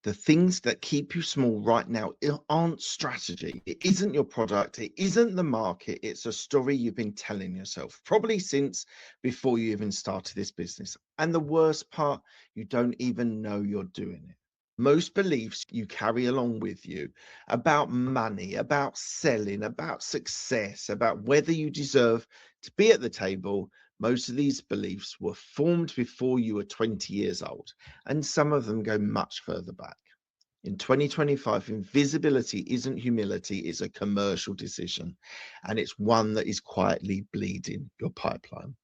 The things that keep you small right now aren't strategy. It isn't your product. It isn't the market. It's a story you've been telling yourself, probably since before you even started this business. And the worst part, you don't even know you're doing it. Most beliefs you carry along with you about money, about selling, about success, about whether you deserve to be at the table. Most of these beliefs were formed before you were 20 years old, and some of them go much further back. In 2025, invisibility isn't humility, it's a commercial decision, and it's one that is quietly bleeding your pipeline.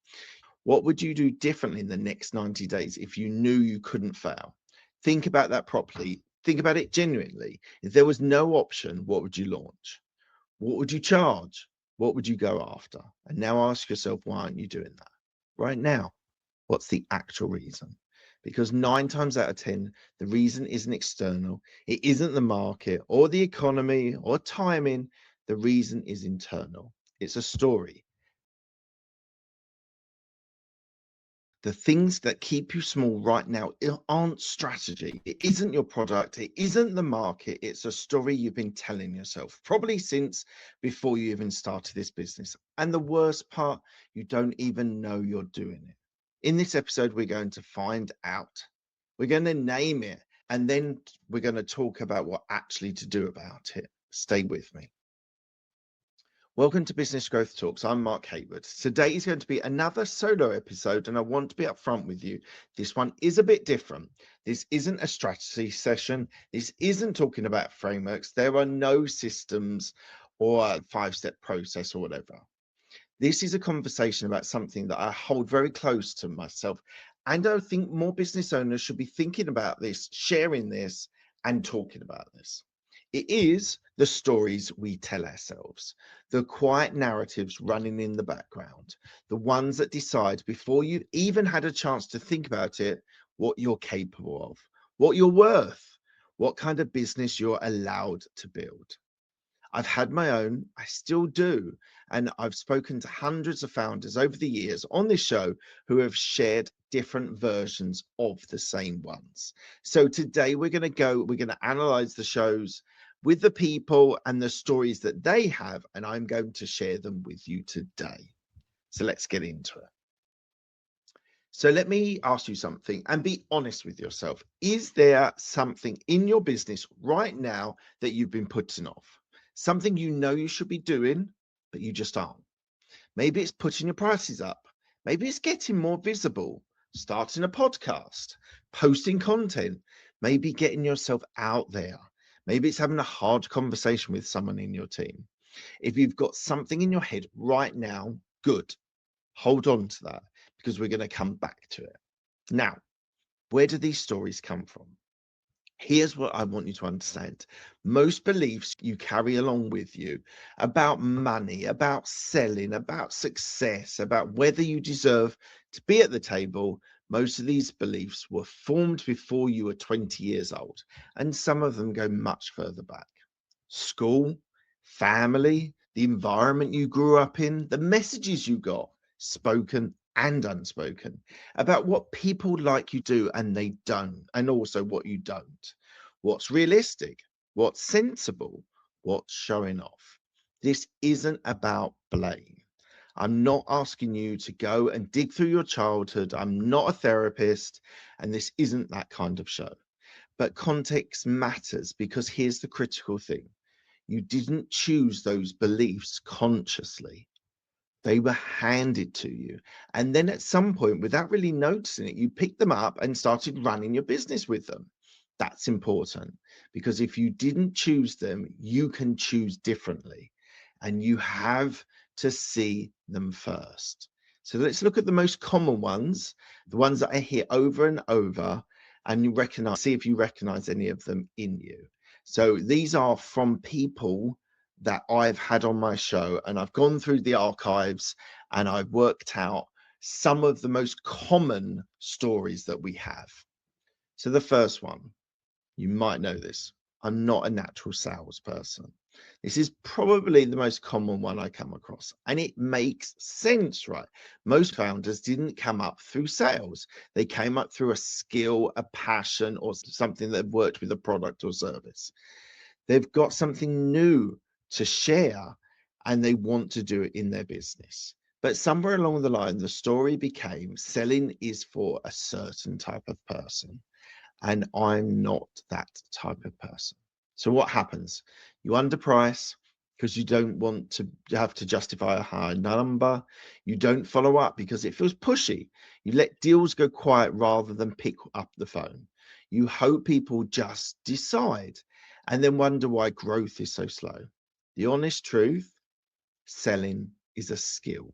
What would you do differently in the next 90 days if you knew you couldn't fail? Think about that properly. Think about it genuinely. If there was no option, what would you launch? What would you charge? What would you go after? And now ask yourself, why aren't you doing that right now? What's the actual reason? Because 9 times out of 10, the reason isn't external. It isn't the market or the economy or timing. The reason is internal. It's a story. The things that keep you small right now aren't strategy. It isn't your product. It isn't the market. It's a story you've been telling yourself, probably since before you even started this business. And the worst part, you don't even know you're doing it. In this episode, we're going to find out. We're going to name it, and then we're going to talk about what actually to do about it. Stay with me. Welcome to Business Growth Talks. I'm Mark Hayward. Today is going to be another solo episode, and I want to be upfront with you. This one is a bit different. This isn't a strategy session. This isn't talking about frameworks. There are no systems or a 5-step process or whatever. This is a conversation about something that I hold very close to myself. And I think more business owners should be thinking about this, sharing this, and talking about this. It is the stories we tell ourselves, the quiet narratives running in the background, the ones that decide before you've even had a chance to think about it, what you're capable of, what you're worth, what kind of business you're allowed to build. I've had my own, I still do. And I've spoken to hundreds of founders over the years on this show who have shared different versions of the same ones. So today we're going to analyze the shows with the people and the stories that they have, and I'm going to share them with you today. So let's get into it. So let me ask you something and be honest with yourself. Is there something in your business right now that you've been putting off? Something you know you should be doing, but you just aren't. Maybe it's putting your prices up. Maybe it's getting more visible, starting a podcast, posting content, maybe getting yourself out there. Maybe it's having a hard conversation with someone in your team. If you've got something in your head right now, good. Hold on to that because we're going to come back to it. Now, where do these stories come from? Here's what I want you to understand. Most beliefs you carry along with you about money, about selling, about success, about whether you deserve to be at the table, most of these beliefs were formed before you were 20 years old, and some of them go much further back. School, family, the environment you grew up in, the messages you got, spoken and unspoken, about what people like you do and they don't, and also what you don't, what's realistic, what's sensible, what's showing off. This isn't about blame. I'm not asking you to go and dig through your childhood. I'm not a therapist, and this isn't that kind of show. But context matters because here's the critical thing. You didn't choose those beliefs consciously. They were handed to you. And then at some point, without really noticing it, you picked them up and started running your business with them. That's important because if you didn't choose them, you can choose differently. And you have to see them first. So let's look at the most common ones, the ones that I hear over and over, and you recognize, see if you recognize any of them in you. So these are from people that I've had on my show, and I've gone through the archives and I've worked out some of the most common stories that we have. So the first one, you might know this. I'm not a natural salesperson. This is probably the most common one I come across, and it makes sense, right? Most founders didn't come up through sales. They came up through a skill, a passion, or something that worked with a product or service. They've got something new to share and they want to do it in their business. But somewhere along the line, the story became selling is for a certain type of person, and I'm not that type of person. So what happens? You underprice because you don't want to have to justify a high number. You don't follow up because it feels pushy. You let deals go quiet rather than pick up the phone. You hope people just decide and then wonder why growth is so slow. The honest truth, selling is a skill,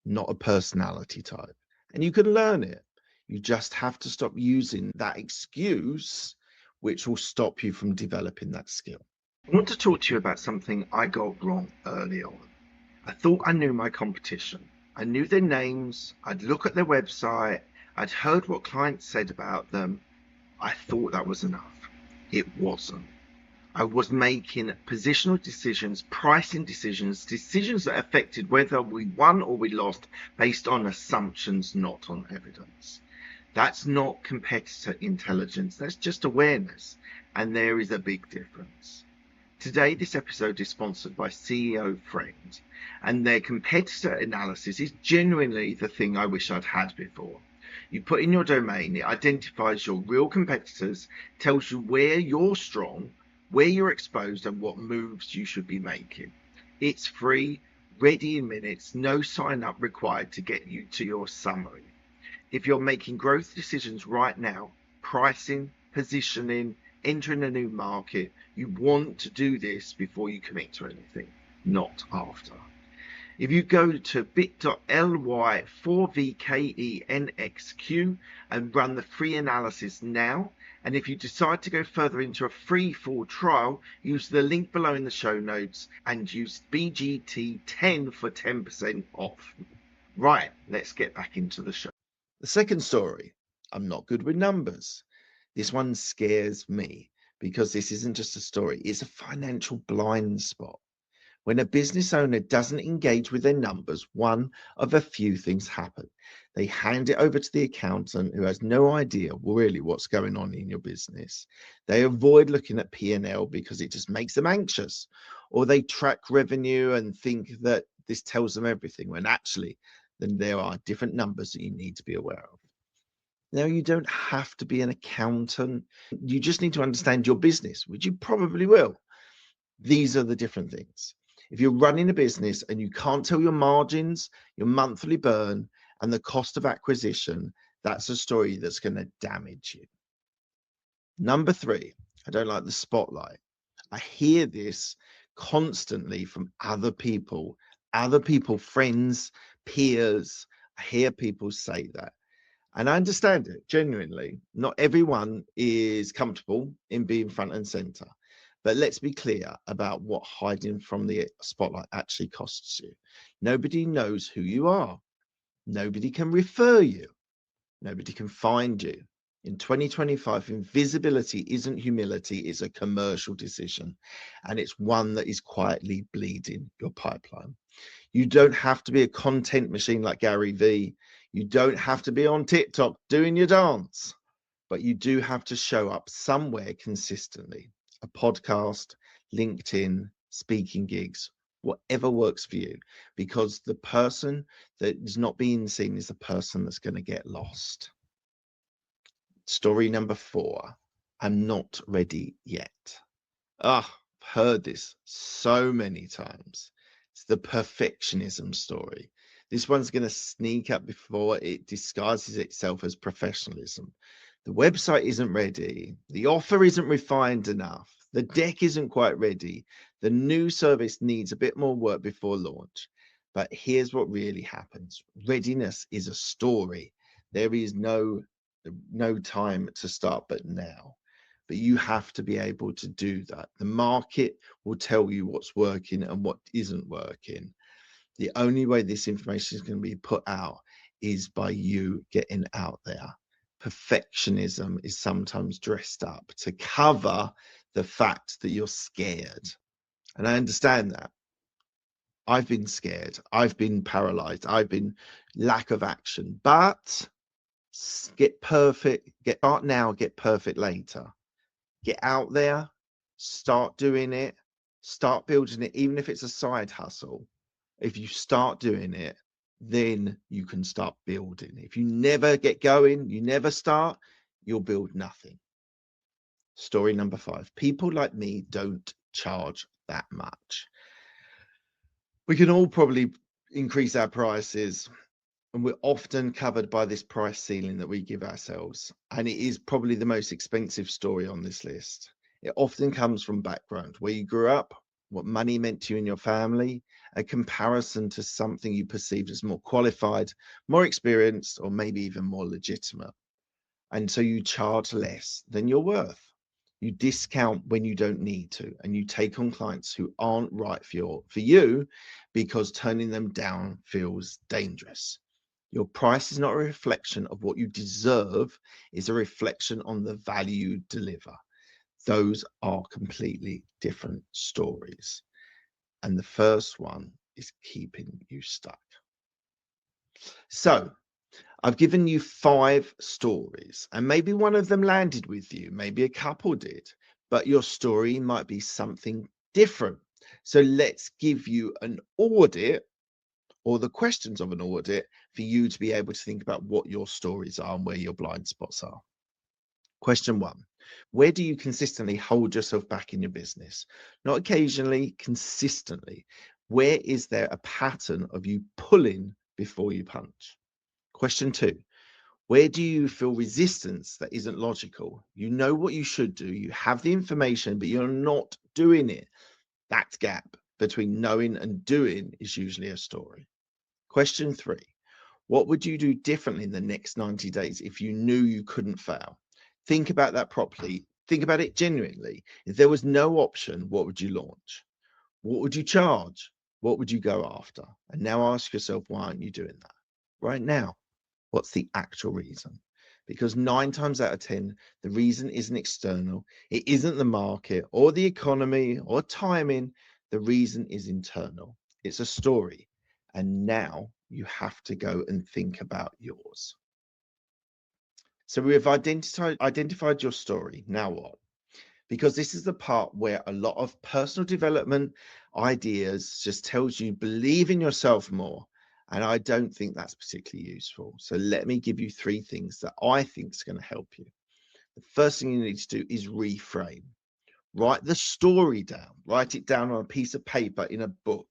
not a personality type. And you can learn it. You just have to stop using that excuse, which will stop you from developing that skill. I want to talk to you about something I got wrong early on. I thought I knew my competition. I knew their names. I'd look at their website. I'd heard what clients said about them. I thought that was enough. It wasn't. I was making positional decisions, pricing decisions, decisions that affected whether we won or we lost based on assumptions, not on evidence. That's not competitor intelligence. That's just awareness. And there is a big difference. Today, this episode is sponsored by CEO Friend, and their competitor analysis is genuinely the thing I wish I'd had before. You put in your domain, it identifies your real competitors, tells you where you're strong, where you're exposed, and what moves you should be making. It's free, ready in minutes, no sign up required to get you to your summary. If you're making growth decisions right now, pricing, positioning, entering a new market, you want to do this before you commit to anything, not after. If you go to bit.ly/4VKENXQ and run the free analysis now, and if you decide to go further into a free full trial, use the link below in the show notes and use BGT10 for 10% off. Right, let's get back into the show. The second story, I'm not good with numbers. This one scares me because this isn't just a story, it's a financial blind spot. When a business owner doesn't engage with their numbers, one of a few things happen. They hand it over to the accountant who has no idea really what's going on in your business. They avoid looking at P&L because it just makes them anxious. Or they track revenue and think that this tells them everything, when actually then there are different numbers that you need to be aware of. Now, you don't have to be an accountant. You just need to understand your business, which you probably will. These are the different things. If you're running a business and you can't tell your margins, your monthly burn, and the cost of acquisition, that's a story that's going to damage you. Number three, I don't like the spotlight. I hear this constantly from other people, friends, peers. I hear people say that. And I understand it genuinely. Not everyone is comfortable in being front and center. But let's be clear about what hiding from the spotlight actually costs you. Nobody knows who you are. Nobody can refer you. Nobody can find you. In 2025, invisibility isn't humility, it's a commercial decision. And it's one that is quietly bleeding your pipeline. You don't have to be a content machine like Gary Vee. You don't have to be on TikTok doing your dance. But you do have to show up somewhere consistently. A podcast, LinkedIn, speaking gigs, whatever works for you, because the person that is not being seen is the person that's going to get lost. Story number 4, I'm not ready yet. I've heard this so many times. It's the perfectionism story. This one's going to sneak up before it disguises itself as professionalism. The website isn't ready. The offer isn't refined enough. The deck isn't quite ready. The new service needs a bit more work before launch. But here's what really happens. Readiness is a story. There is no time to start but now. But you have to be able to do that. The market will tell you what's working and what isn't working. The only way this information is going to be put out is by you getting out there. Perfectionism is sometimes dressed up to cover the fact that you're scared. And I understand that. I've been scared. I've been paralyzed. I've been lack of action. But get perfect. Start now, get perfect later. Get out there, start doing it, start building it, even if it's a side hustle. If you start doing it, then you can start building. If you never get going, you never start, you'll build nothing. Story number 5. People like me don't charge that much. We can all probably increase our prices, and we're often covered by this price ceiling that we give ourselves. And it is probably the most expensive story on this list. It often comes from background, where you grew up, what money meant to you and your family, a comparison to something you perceived as more qualified, more experienced, or maybe even more legitimate. And so you charge less than you're worth. You discount when you don't need to, and you take on clients who aren't right for you because turning them down feels dangerous. Your price is not a reflection of what you deserve, it's a reflection on the value you deliver. Those are completely different stories. And the first one is keeping you stuck. So I've given you 5 stories, and maybe one of them landed with you, maybe a couple did, but your story might be something different. So let's give you an audit, or the questions of an audit, for you to be able to think about what your stories are and where your blind spots are. Question 1. Where do you consistently hold yourself back in your business? Not occasionally, consistently. Where is there a pattern of you pulling before you punch? Question 2. Where do you feel resistance that isn't logical? You know what you should do, you have the information, but you're not doing it. That gap between knowing and doing is usually a story. Question 3. What would you do differently in the next 90 days if you knew you couldn't fail? Think about that properly. Think about it genuinely. If there was no option, what would you launch? What would you charge? What would you go after? And now ask yourself, why aren't you doing that right now? What's the actual reason? Because 9 times out of 10, the reason isn't external. It isn't the market or the economy or timing. The reason is internal. It's a story. And now you have to go and think about yours. So we've identified your story. Now what? Because this is the part where a lot of personal development ideas just tells you believe in yourself more. And I don't think that's particularly useful. So let me give you 3 things that I think is going to help you. The first thing you need to do is reframe. Write the story down. Write it down on a piece of paper in a book.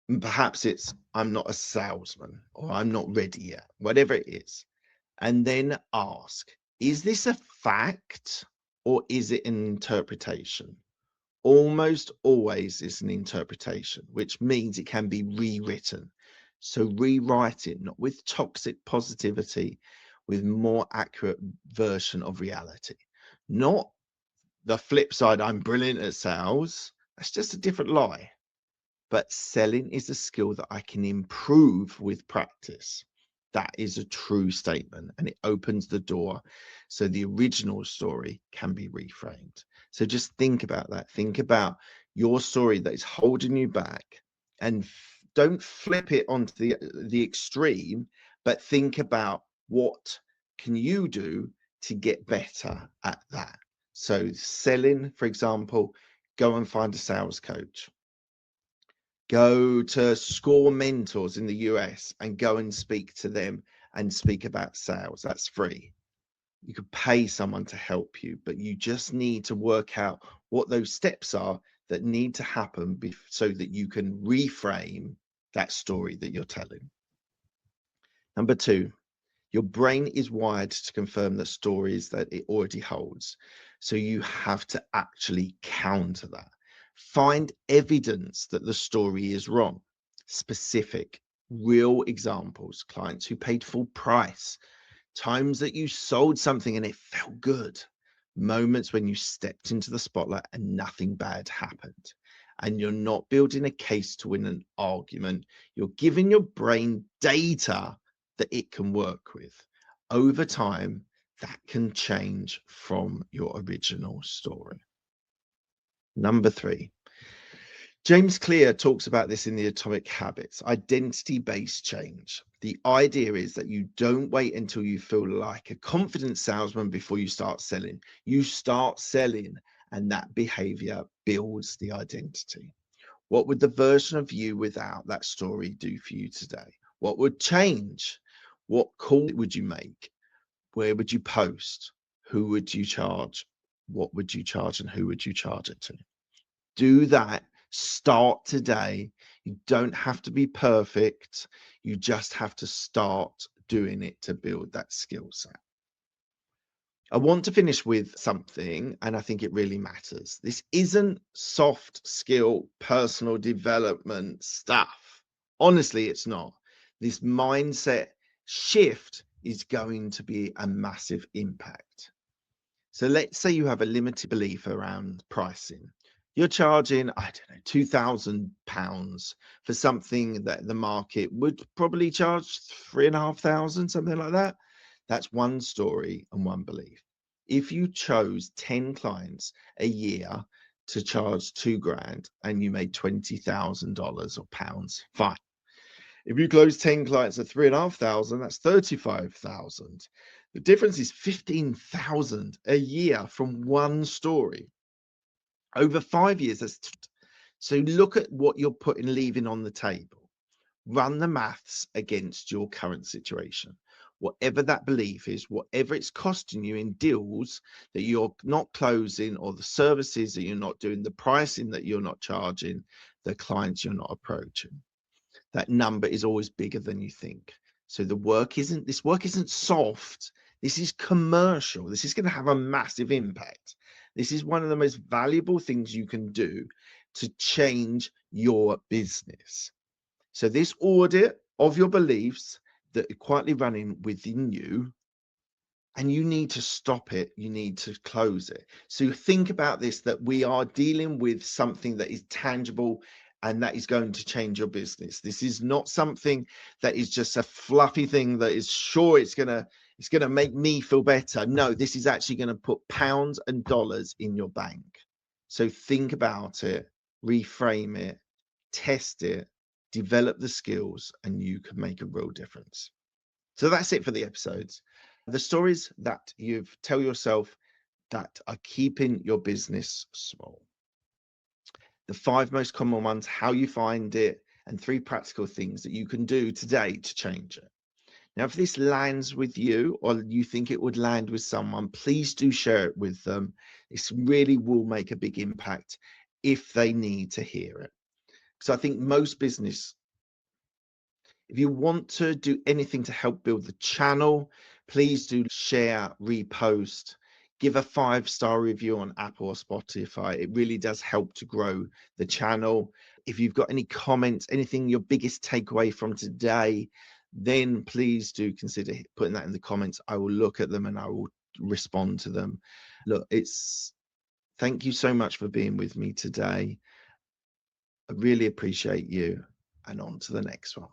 And perhaps it's I'm not a salesman, or I'm not ready yet, whatever it is. And then ask, is this a fact or is it an interpretation? Almost always it's an interpretation, which means it can be rewritten. So rewrite it, not with toxic positivity, with more accurate version of reality. Not the flip side, I'm brilliant at sales. That's just a different lie. But selling is a skill that I can improve with practice. That is a true statement, and it opens the door so the original story can be reframed. So just think about that. Think about your story that is holding you back, and don't flip it onto the extreme, but think about what can you do to get better at that. So selling, for example, go and find a sales coach. Go to Score Mentors in the US and go and speak to them and speak about sales. That's free. You could pay someone to help you, but you just need to work out what those steps are that need to happen so that you can reframe that story that you're telling. Number 2, your brain is wired to confirm the stories that it already holds. So you have to actually counter that. Find evidence that the story is wrong. Specific, real examples, clients who paid full price, times that you sold something and it felt good, moments when you stepped into the spotlight and nothing bad happened. And you're not building a case to win an argument. You're giving your brain data that it can work with. Over time, that can change from your original story. Number 3, James Clear talks about this in the Atomic Habits, identity-based change. The idea is that you don't wait until you feel like a confident salesman before you start selling. You start selling, and that behavior builds the identity. What would the version of you without that story do for you today? What would change? What call would you make? Where would you post? Who would you charge? What would you charge, and who would you charge it to? Do that. Start today. You don't have to be perfect. You just have to start doing it to build that skill set. I want to finish with something, and I think it really matters. This isn't soft skill, personal development stuff. Honestly, it's not. This mindset shift is going to be a massive impact. So let's say you have a limited belief around pricing. You're charging, I don't know, £2,000 for something that the market would probably charge 3,500, something like that. That's one story and one belief. If you chose 10 clients a year to charge 2 grand and you made $20,000 or pounds, fine. If you close 10 clients at 3,500, that's 35,000. The difference is 15,000 a year from one story. Over 5 years, so look at what you're leaving on the table. Run the maths against your current situation. Whatever that belief is, whatever it's costing you in deals that you're not closing, or the services that you're not doing, the pricing that you're not charging, the clients you're not approaching. That number is always bigger than you think. So this work isn't soft. This is commercial. This is going to have a massive impact. This is one of the most valuable things you can do to change your business. So this audit of your beliefs that are quietly running within you, and you need to stop it. You need to close it. So think about this, that we are dealing with something that is tangible and that is going to change your business. This is not something that is just a fluffy thing that is sure it's going to make me feel better. No, this is actually going to put pounds and dollars in your bank. So think about it, reframe it, test it, develop the skills, and you can make a real difference. So that's it for the episodes. The stories that you tell yourself that are keeping your business small. The 5 most common ones, how you find it, and 3 practical things that you can do today to change it. Now, if this lands with you, or you think it would land with someone, please do share it with them. This really will make a big impact if they need to hear it. Because I think most business, if you want to do anything to help build the channel, please do share, repost, give a 5-star review on Apple or Spotify. It really does help to grow the channel. If you've got any comments, anything, your biggest takeaway from today, then please do consider putting that in the comments. I will look at them and I will respond to them. Look, thank you so much for being with me today. I really appreciate you, and on to the next one.